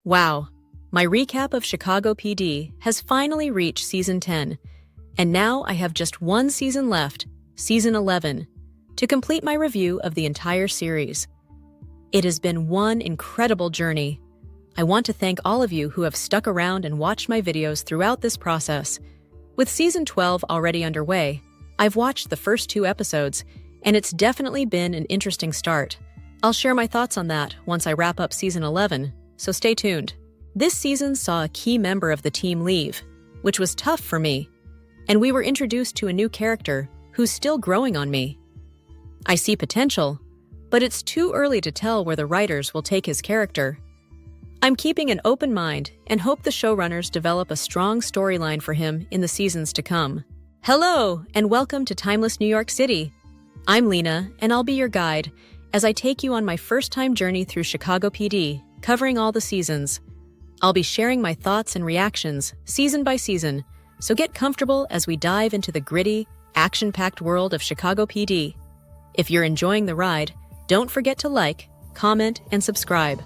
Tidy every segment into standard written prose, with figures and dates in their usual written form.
Wow, my recap of Chicago PD has finally reached Season 10, and now I have just one season left, Season 11, to complete my review of the entire series. It has been one incredible journey. I want to thank all of you who have stuck around and watched my videos throughout this process. With Season 12 already underway, I've watched the first 2 episodes, and it's definitely been an interesting start. I'll share my thoughts on that once I wrap up Season 11, so stay tuned. This season saw a key member of the team leave, which was tough for me, and we were introduced to a new character who's still growing on me. I see potential, but it's too early to tell where the writers will take his character. I'm keeping an open mind and hope the showrunners develop a strong storyline for him in the seasons to come. Hello, and welcome to Timeless New York City. I'm Lena, and I'll be your guide as I take you on my first-time journey through Chicago PD, covering all the seasons. I'll be sharing my thoughts and reactions season by season, so get comfortable as we dive into the gritty, action-packed world of Chicago PD. If you're enjoying the ride, don't forget to like, comment, and subscribe.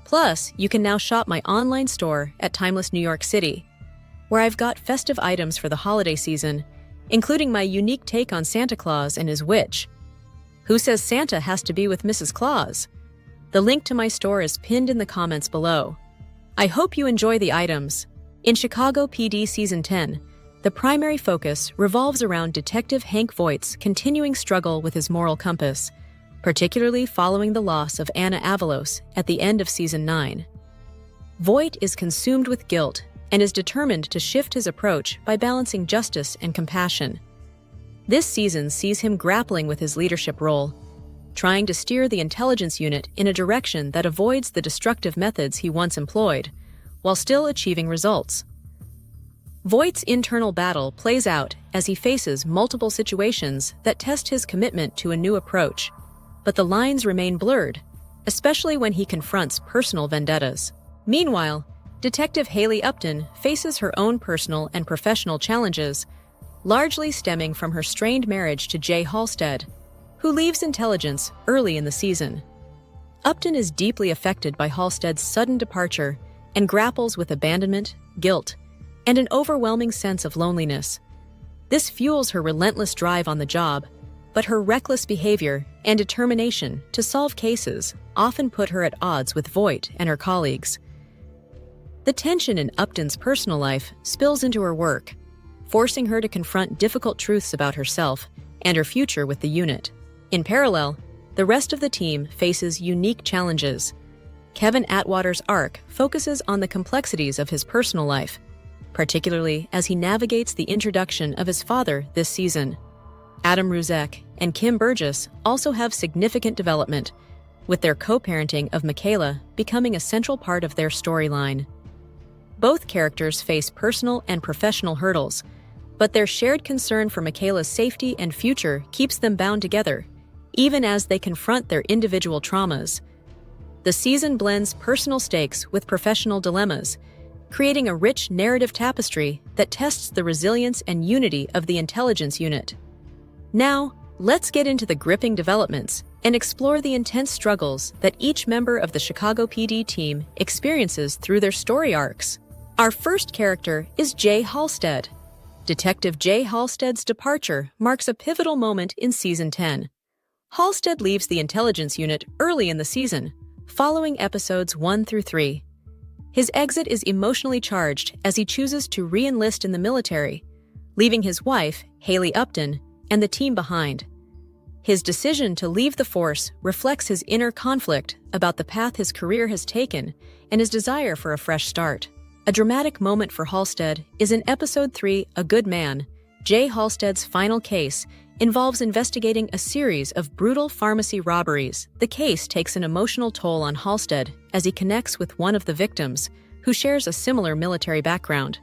Plus, you can now shop my online store at Timeless New York City, where I've got festive items for the holiday season, including my unique take on Santa Claus and his witch. Who says Santa has to be with Mrs. Claus? The link to my store is pinned in the comments below. I hope you enjoy the items. In Chicago PD Season 10, the primary focus revolves around Detective Hank Voight's continuing struggle with his moral compass, particularly following the loss of Anna Avalos at the end of Season 9. Voight is consumed with guilt and is determined to shift his approach by balancing justice and compassion. This season sees him grappling with his leadership role, trying to steer the intelligence unit in a direction that avoids the destructive methods he once employed, while still achieving results. Voight's internal battle plays out as he faces multiple situations that test his commitment to a new approach, but the lines remain blurred, especially when he confronts personal vendettas. Meanwhile, Detective Haley Upton faces her own personal and professional challenges, largely stemming from her strained marriage to Jay Halstead, who leaves intelligence early in the season. Upton is deeply affected by Halstead's sudden departure and grapples with abandonment, guilt, and an overwhelming sense of loneliness. This fuels her relentless drive on the job, but her reckless behavior and determination to solve cases often put her at odds with Voight and her colleagues. The tension in Upton's personal life spills into her work, forcing her to confront difficult truths about herself and her future with the unit. In parallel, the rest of the team faces unique challenges. Kevin Atwater's arc focuses on the complexities of his personal life, particularly as he navigates the introduction of his father this season. Adam Ruzek and Kim Burgess also have significant development, with their co-parenting of Michaela becoming a central part of their storyline. Both characters face personal and professional hurdles, but their shared concern for Michaela's safety and future keeps them bound together, even as they confront their individual traumas. The season blends personal stakes with professional dilemmas, creating a rich narrative tapestry that tests the resilience and unity of the intelligence unit. Now, let's get into the gripping developments and explore the intense struggles that each member of the Chicago PD team experiences through their story arcs. Our first character is Jay Halstead. Detective Jay Halstead's departure marks a pivotal moment in Season 10. Halstead leaves the intelligence unit early in the season, following episodes 1 through 3. His exit is emotionally charged as he chooses to re-enlist in the military, leaving his wife, Haley Upton, and the team behind. His decision to leave the force reflects his inner conflict about the path his career has taken and his desire for a fresh start. A dramatic moment for Halstead is in Episode 3, A Good Man. Jay Halstead's final case involves investigating a series of brutal pharmacy robberies. The case takes an emotional toll on Halstead as he connects with one of the victims, who shares a similar military background.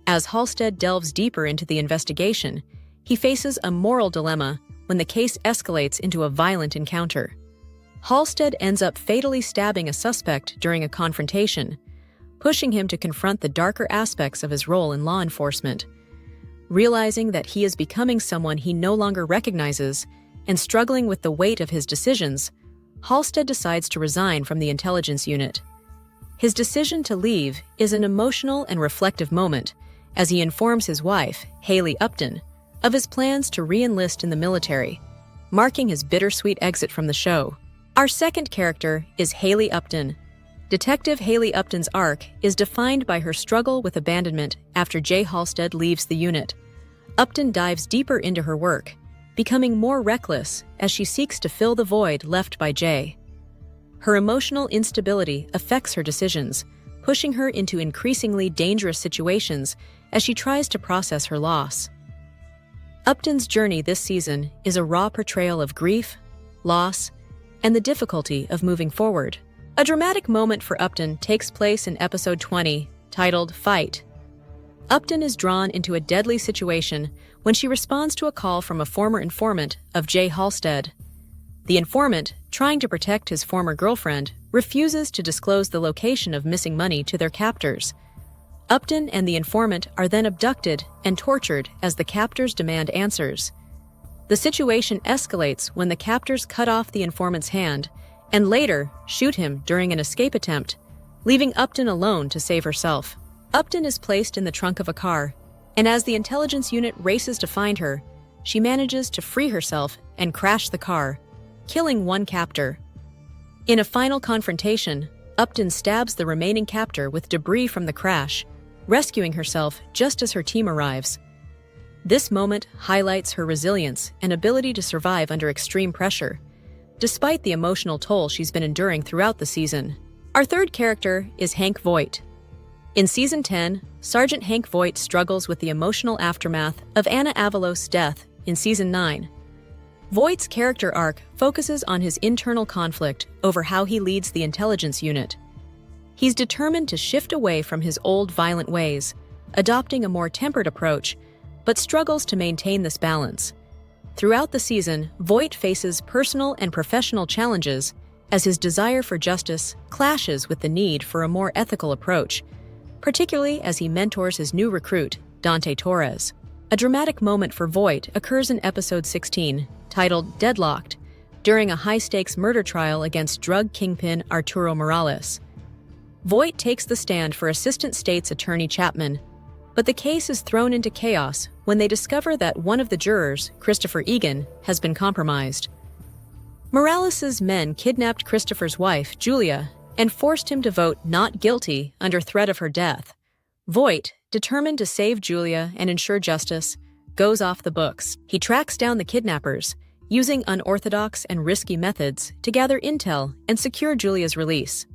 As Halstead delves deeper into the investigation, he faces a moral dilemma when the case escalates into a violent encounter. Halstead ends up fatally stabbing a suspect during a confrontation, pushing him to confront the darker aspects of his role in law enforcement. Realizing that he is becoming someone he no longer recognizes and struggling with the weight of his decisions, Halstead decides to resign from the intelligence unit. His decision to leave is an emotional and reflective moment as he informs his wife, Haley Upton, of his plans to re-enlist in the military, marking his bittersweet exit from the show. Our second character is Haley Upton. Detective Haley Upton's arc is defined by her struggle with abandonment after Jay Halstead leaves the unit. Upton dives deeper into her work, becoming more reckless as she seeks to fill the void left by Jay. Her emotional instability affects her decisions, pushing her into increasingly dangerous situations as she tries to process her loss. Upton's journey this season is a raw portrayal of grief, loss, and the difficulty of moving forward. A dramatic moment for Upton takes place in episode 20, titled Fight. Upton is drawn into a deadly situation when she responds to a call from a former informant of Jay Halstead. The informant, trying to protect his former girlfriend, refuses to disclose the location of missing money to their captors. Upton and the informant are then abducted and tortured as the captors demand answers. The situation escalates when the captors cut off the informant's hand and later shoot him during an escape attempt, leaving Upton alone to save herself. Upton is placed in the trunk of a car, and as the intelligence unit races to find her, she manages to free herself and crash the car, killing one captor. In a final confrontation, Upton stabs the remaining captor with debris from the crash, rescuing herself just as her team arrives. This moment highlights her resilience and ability to survive under extreme pressure, despite the emotional toll she's been enduring throughout the season. Our third character is Hank Voight. In Season 10, Sergeant Hank Voight struggles with the emotional aftermath of Anna Avalos' death in Season 9. Voight's character arc focuses on his internal conflict over how he leads the intelligence unit. He's determined to shift away from his old violent ways, adopting a more tempered approach, but struggles to maintain this balance. Throughout the season, Voight faces personal and professional challenges as his desire for justice clashes with the need for a more ethical approach, particularly as he mentors his new recruit, Dante Torres. A dramatic moment for Voight occurs in episode 16, titled Deadlocked, during a high-stakes murder trial against drug kingpin Arturo Morales. Voight takes the stand for Assistant State's Attorney Chapman, but the case is thrown into chaos when they discover that one of the jurors, Christopher Egan, has been compromised. Morales' men kidnapped Christopher's wife, Julia, and forced him to vote not guilty under threat of her death. Voight, determined to save Julia and ensure justice, goes off the books. He tracks down the kidnappers, using unorthodox and risky methods to gather intel and secure Julia's release.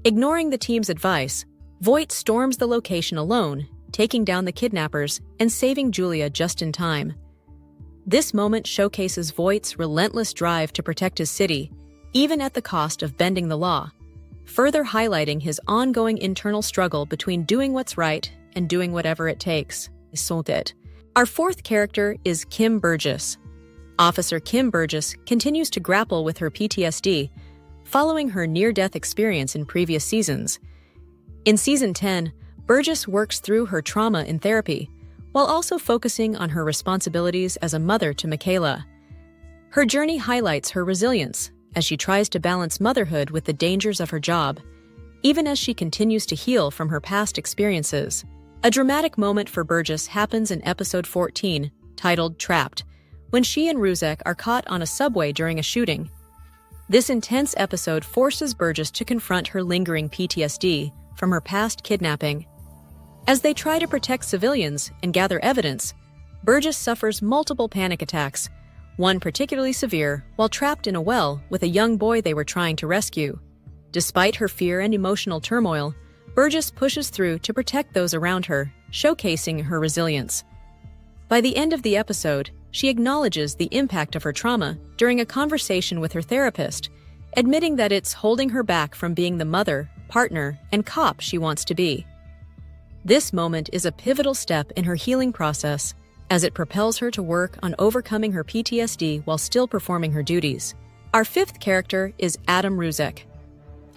Ignoring the team's advice, Voight storms the location alone, taking down the kidnappers and saving Julia just in time. This moment showcases Voight's relentless drive to protect his city, even at the cost of bending the law, further highlighting his ongoing internal struggle between doing what's right and doing whatever it takes. Our fourth character is Kim Burgess. Officer Kim Burgess continues to grapple with her PTSD following her near-death experience in previous seasons. In Season 10, Burgess works through her trauma in therapy, while also focusing on her responsibilities as a mother to Michaela. Her journey highlights her resilience as she tries to balance motherhood with the dangers of her job, even as she continues to heal from her past experiences. A dramatic moment for Burgess happens in episode 14, titled Trapped, when she and Ruzek are caught on a subway during a shooting. This intense episode forces Burgess to confront her lingering PTSD from her past kidnapping. As they try to protect civilians and gather evidence, Burgess suffers multiple panic attacks, one particularly severe while trapped in a well with a young boy they were trying to rescue. Despite her fear and emotional turmoil, Burgess pushes through to protect those around her, showcasing her resilience. By the end of the episode, she acknowledges the impact of her trauma during a conversation with her therapist, admitting that it's holding her back from being the mother, partner, and cop she wants to be. This moment is a pivotal step in her healing process as it propels her to work on overcoming her PTSD while still performing her duties. Our fifth character is Adam Ruzek.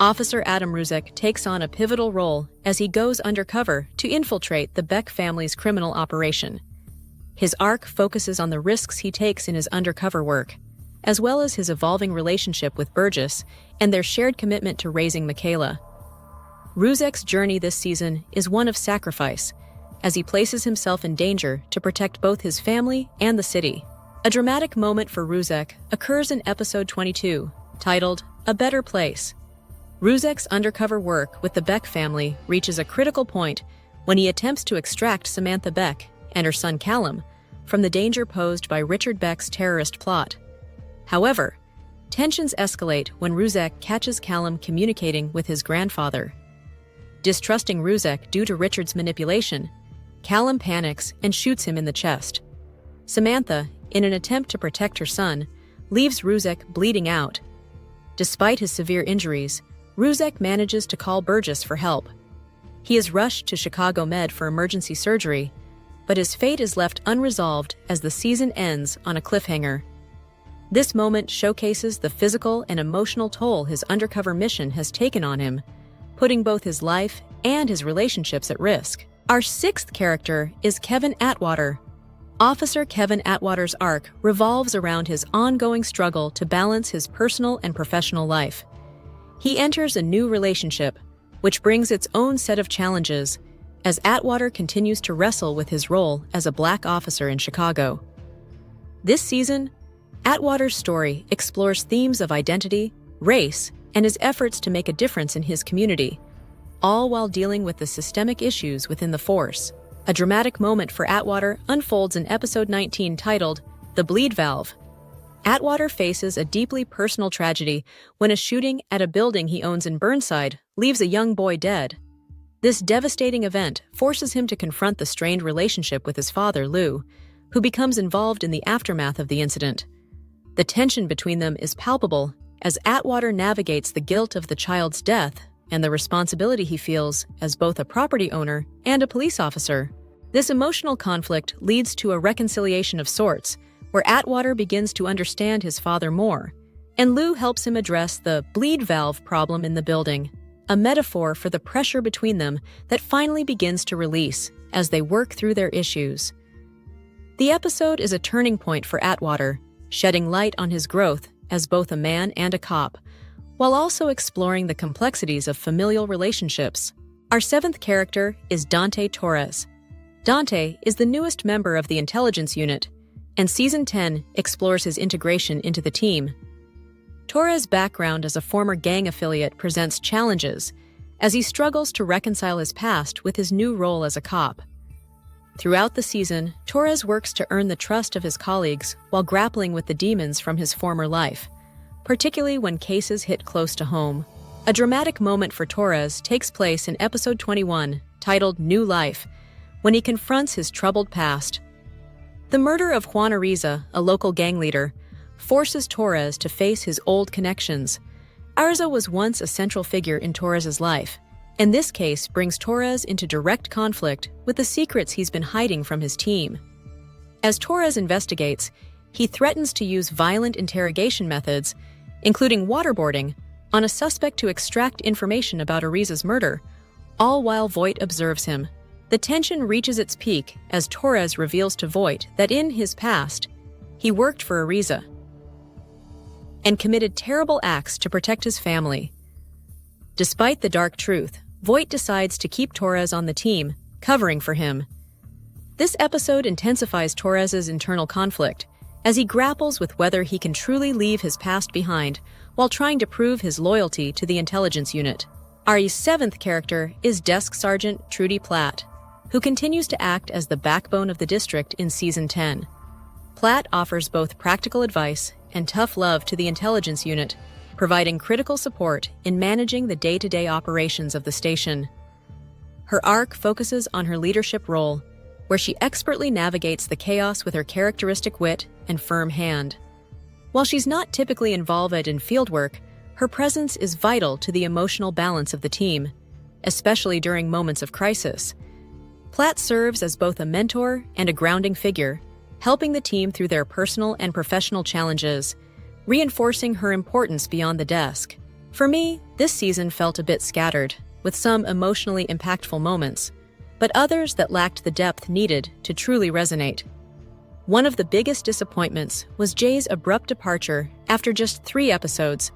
Officer Adam Ruzek takes on a pivotal role as he goes undercover to infiltrate the Beck family's criminal operation. His arc focuses on the risks he takes in his undercover work, as well as his evolving relationship with Burgess and their shared commitment to raising Michaela. Ruzek's journey this season is one of sacrifice, as he places himself in danger to protect both his family and the city. A dramatic moment for Ruzek occurs in episode 22, titled A Better Place. Ruzek's undercover work with the Beck family reaches a critical point when he attempts to extract Samantha Beck and her son Callum from the danger posed by Richard Beck's terrorist plot. However, tensions escalate when Ruzek catches Callum communicating with his grandfather. Distrusting Ruzek due to Richard's manipulation, Callum panics and shoots him in the chest. Samantha, in an attempt to protect her son, leaves Ruzek bleeding out. Despite his severe injuries, Ruzek manages to call Burgess for help. He is rushed to Chicago Med for emergency surgery, but his fate is left unresolved as the season ends on a cliffhanger. This moment showcases the physical and emotional toll his undercover mission has taken on him, putting both his life and his relationships at risk. Our sixth character is Kevin Atwater. Officer Kevin Atwater's arc revolves around his ongoing struggle to balance his personal and professional life. He enters a new relationship, which brings its own set of challenges, as Atwater continues to wrestle with his role as a black officer in Chicago. This season, Atwater's story explores themes of identity, race, and his efforts to make a difference in his community, all while dealing with the systemic issues within the force. A dramatic moment for Atwater unfolds in episode 19 titled The Bleed Valve. Atwater faces a deeply personal tragedy when a shooting at a building he owns in Burnside leaves a young boy dead. This devastating event forces him to confront the strained relationship with his father, Lou, who becomes involved in the aftermath of the incident. The tension between them is palpable as Atwater navigates the guilt of the child's death and the responsibility he feels as both a property owner and a police officer. This emotional conflict leads to a reconciliation of sorts, where Atwater begins to understand his father more, and Lou helps him address the bleed valve problem in the building, a metaphor for the pressure between them that finally begins to release as they work through their issues. The episode is a turning point for Atwater, shedding light on his growth as both a man and a cop, while also exploring the complexities of familial relationships. Our seventh character is Dante Torres. Dante is the newest member of the intelligence unit, and Season 10 explores his integration into the team. Torres' background as a former gang affiliate presents challenges as he struggles to reconcile his past with his new role as a cop. Throughout the season, Torres works to earn the trust of his colleagues while grappling with the demons from his former life, particularly when cases hit close to home. A dramatic moment for Torres takes place in episode 21, titled New Life, when he confronts his troubled past. The murder of Juan Ariza, a local gang leader, forces Torres to face his old connections. Ariza was once a central figure in Torres' life, and this case brings Torres into direct conflict with the secrets he's been hiding from his team. As Torres investigates, he threatens to use violent interrogation methods, including waterboarding, on a suspect to extract information about Ariza's murder, all while Voight observes him. The tension reaches its peak as Torres reveals to Voight that in his past, he worked for Ariza and committed terrible acts to protect his family. Despite the dark truth, Voight decides to keep Torres on the team, covering for him. This episode intensifies Torres' internal conflict as he grapples with whether he can truly leave his past behind while trying to prove his loyalty to the intelligence unit. Our seventh character is Desk Sergeant Trudy Platt, who continues to act as the backbone of the district in Season 10. Platt offers both practical advice and tough love to the intelligence unit, providing critical support in managing the day-to-day operations of the station. Her arc focuses on her leadership role, where she expertly navigates the chaos with her characteristic wit and firm hand. While she's not typically involved in fieldwork, her presence is vital to the emotional balance of the team, especially during moments of crisis. Platt serves as both a mentor and a grounding figure, helping the team through their personal and professional challenges, reinforcing her importance beyond the desk. For me, this season felt a bit scattered, with some emotionally impactful moments, but others that lacked the depth needed to truly resonate. One of the biggest disappointments was Jay's abrupt departure after just 3 episodes.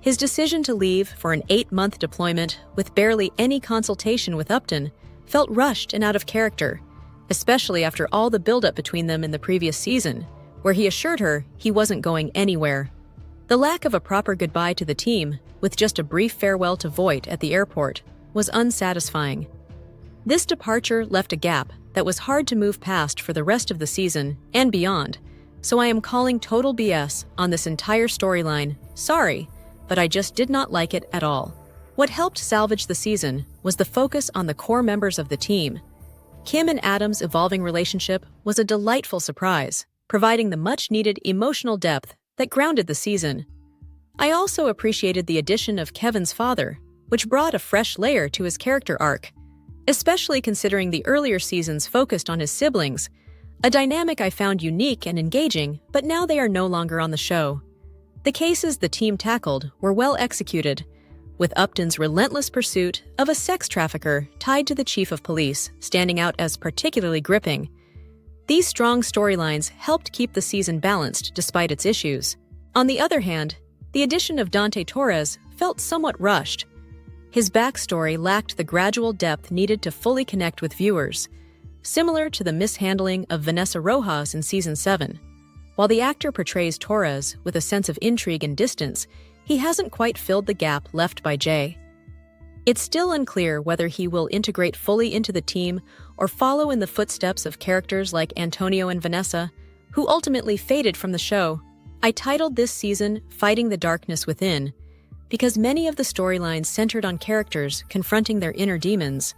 His decision to leave for an 8-month deployment with barely any consultation with Upton felt rushed and out of character, especially after all the buildup between them in the previous season, where he assured her he wasn't going anywhere. The lack of a proper goodbye to the team, with just a brief farewell to Voight at the airport, was unsatisfying. This departure left a gap that was hard to move past for the rest of the season and beyond, so I am calling total BS on this entire storyline. Sorry, but I just did not like it at all. What helped salvage the season was the focus on the core members of the team. Kim and Adam's evolving relationship was a delightful surprise, providing the much-needed emotional depth that grounded the season. I also appreciated the addition of Kevin's father, which brought a fresh layer to his character arc, especially considering the earlier seasons focused on his siblings, a dynamic I found unique and engaging, but now they are no longer on the show. The cases the team tackled were well executed, with Upton's relentless pursuit of a sex trafficker tied to the chief of police standing out as particularly gripping. These strong storylines helped keep the season balanced despite its issues. On the other hand, the addition of Dante Torres felt somewhat rushed. His backstory lacked the gradual depth needed to fully connect with viewers, similar to the mishandling of Vanessa Rojas in Season 7. While the actor portrays Torres with a sense of intrigue and distance, he hasn't quite filled the gap left by Jay. It's still unclear whether he will integrate fully into the team or follow in the footsteps of characters like Antonio and Vanessa, who ultimately faded from the show. I titled this season Fighting the Darkness Within, because many of the storylines centered on characters confronting their inner demons.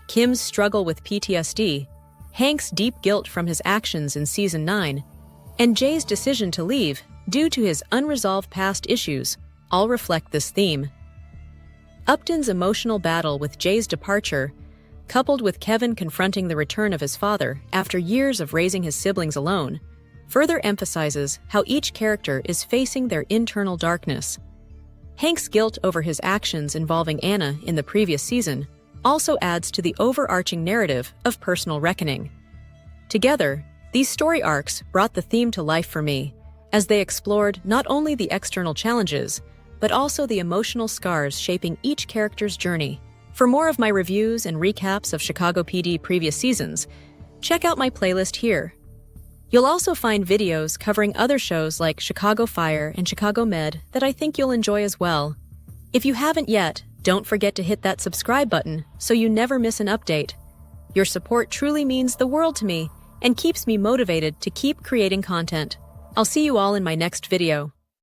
Kim's struggle with PTSD, Hank's deep guilt from his actions in Season 9, and Jay's decision to leave due to his unresolved past issues all reflect this theme. Upton's emotional battle with Jay's departure, coupled with Kevin confronting the return of his father after years of raising his siblings alone, further emphasizes how each character is facing their internal darkness. Hank's guilt over his actions involving Anna in the previous season also adds to the overarching narrative of personal reckoning. Together, these story arcs brought the theme to life for me, as they explored not only the external challenges, but also the emotional scars shaping each character's journey. For more of my reviews and recaps of Chicago PD previous seasons, check out my playlist here. You'll also find videos covering other shows like Chicago Fire and Chicago Med that I think you'll enjoy as well. If you haven't yet, don't forget to hit that subscribe button so you never miss an update. Your support truly means the world to me and keeps me motivated to keep creating content. I'll see you all in my next video.